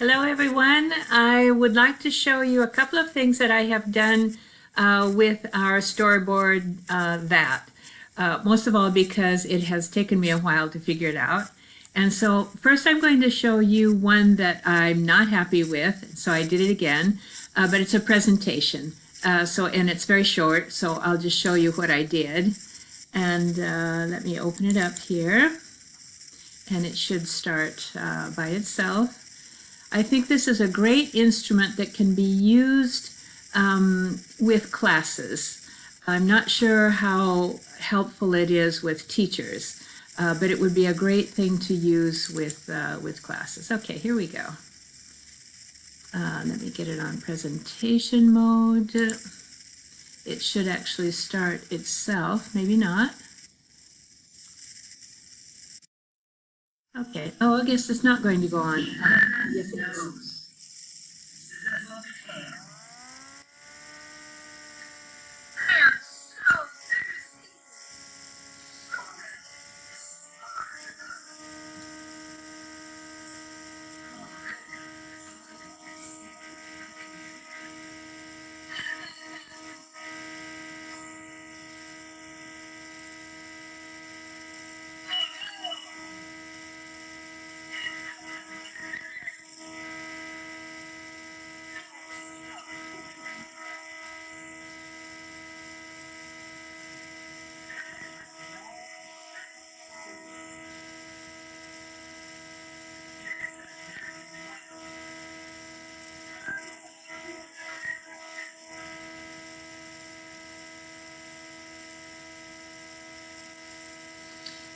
Hello everyone. I would like to show you a couple of things that I have done with our storyboard that. Most of all because it has taken me a while to figure it out. And so first I'm going to show you one that I'm not happy with, so I did it again, but it's a presentation. And it's very short, so I'll just show you what I did. And let me open it up here, and it should start by itself. I think this is a great instrument that can be used with classes. I'm not sure how helpful it is with teachers, but it would be a great thing to use with classes. Okay, here we go. Let me get it on presentation mode. It should actually start itself, maybe not. Okay, oh, I guess it's not going to go on. Yes, it is.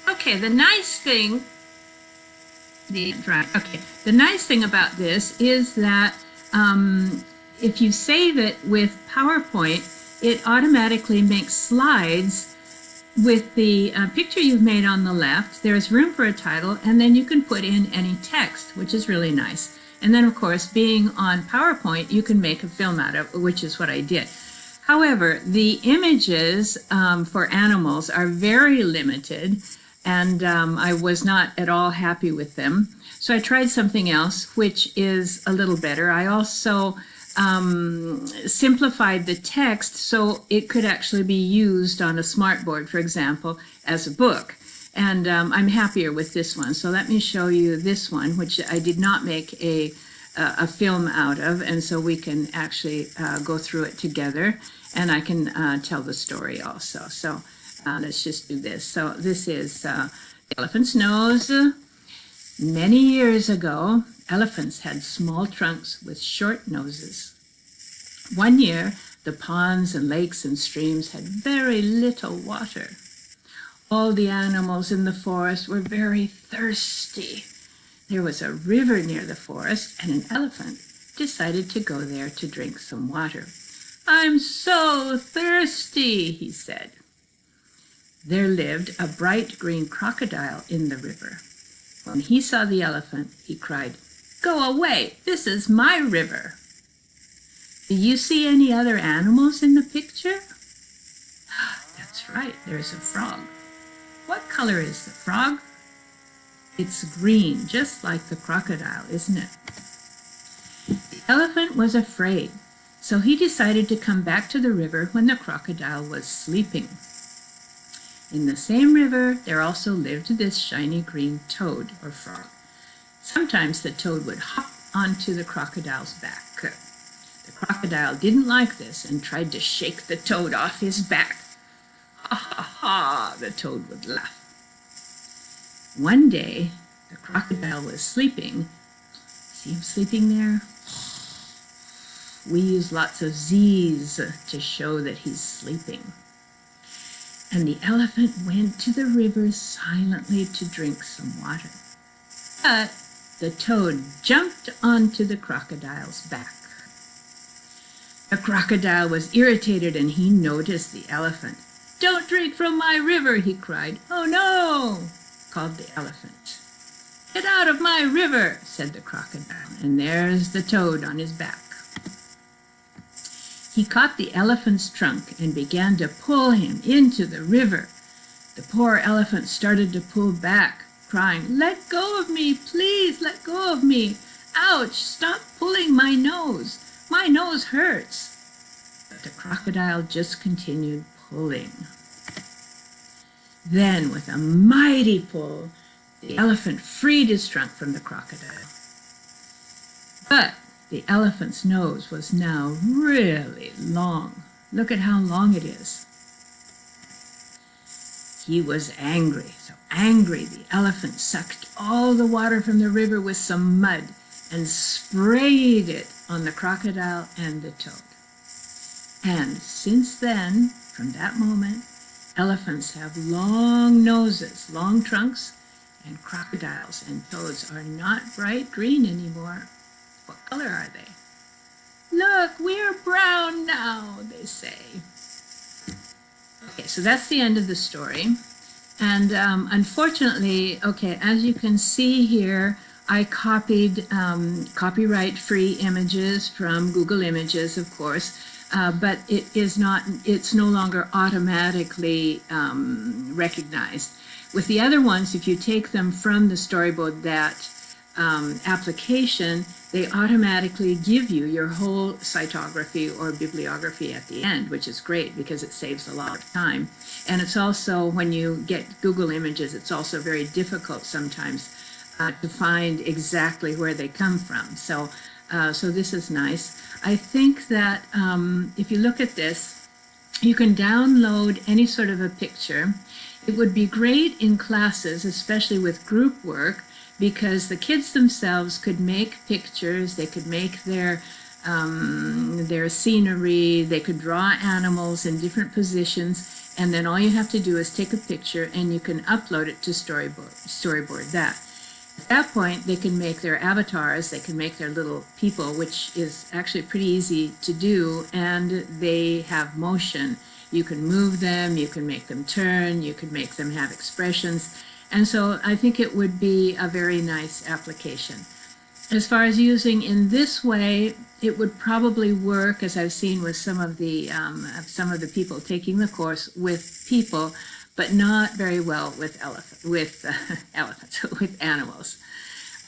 Okay, the nice thing about this is that if you save it with PowerPoint, it automatically makes slides with the picture you've made on the left. There's room for a title, and then you can put in any text, which is really nice. And then, of course, being on PowerPoint, you can make a film out of it, which is what I did. However, the images for animals are very limited, and I was not at all happy with them. So I tried something else, which is a little better. I also simplified the text so it could actually be used on a smartboard, for example, as a book. And I'm happier with this one. So let me show you this one, which I did not make a film out of, and so we can actually go through it together, and I can tell the story also. So let's just do this. So this is the elephant's nose. Many years ago, elephants had small trunks with short noses. One year, the ponds and lakes and streams had very little water. All the animals in the forest were very thirsty. There was a river near the forest, and an elephant decided to go there to drink some water. "I'm so thirsty," he said. There lived a bright green crocodile in the river. When he saw the elephant, he cried, "Go away, this is my river." "Do you see any other animals in the picture?" "That's right, there's a frog." "What color is the frog?" "It's green, just like the crocodile, isn't it?" The elephant was afraid, so he decided to come back to the river when the crocodile was sleeping. In the same river, there also lived this shiny green toad, or frog. Sometimes the toad would hop onto the crocodile's back. The crocodile didn't like this and tried to shake the toad off his back. "Ha ha ha," the toad would laugh. One day, the crocodile was sleeping. See him sleeping there? We use lots of Z's to show that he's sleeping. And the elephant went to the river silently to drink some water. But the toad jumped onto the crocodile's back. The crocodile was irritated, and he noticed the elephant. "Don't drink from my river," he cried. "Oh no," called the elephant. "Get out of my river," said the crocodile, and there's the toad on his back. He caught the elephant's trunk and began to pull him into the river. The poor elephant started to pull back, crying, "Let go of me, please, let go of me. ouch, stop pulling my nose. My nose hurts. But the crocodile just continued pulling. Then, with a mighty pull, the elephant freed his trunk from the crocodile. But the elephant's nose was now really long. Look at how long it is. He was angry. So angry, the elephant sucked all the water from the river with some mud and sprayed it on the crocodile and the toad. And since then, from that moment, elephants have long noses, long trunks, and crocodiles and toads are not bright green anymore. What color are they? Look, we're brown now, they say. Okay, so that's the end of the story. And unfortunately, okay, as you can see here, I copied copyright-free images from Google Images, of course, but it's no longer automatically recognized. With the other ones, if you take them from the StorybookThat application, they automatically give you your whole cytography or bibliography at the end, which is great because it saves a lot of time. And it's also, when you get Google Images, it's also very difficult sometimes to find exactly where they come from. So this is nice. I think that if you look at this, you can download any sort of a picture. It would be great in classes, especially with group work, because the kids themselves could make pictures, they could make their scenery, they could draw animals in different positions, and then all you have to do is take a picture and you can upload it to StorybookThat. At that point, they can make their avatars, they can make their little people, which is actually pretty easy to do, and they have motion. You can move them, you can make them turn, you can make them have expressions. And so I think it would be a very nice application. As far as using in this way, it would probably work, as I've seen with some of the people taking the course, with people, but not very well with elephants, with animals.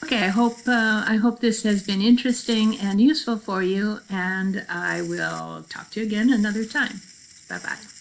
Okay, I hope this has been interesting and useful for you, and I will talk to you again another time. Bye-bye.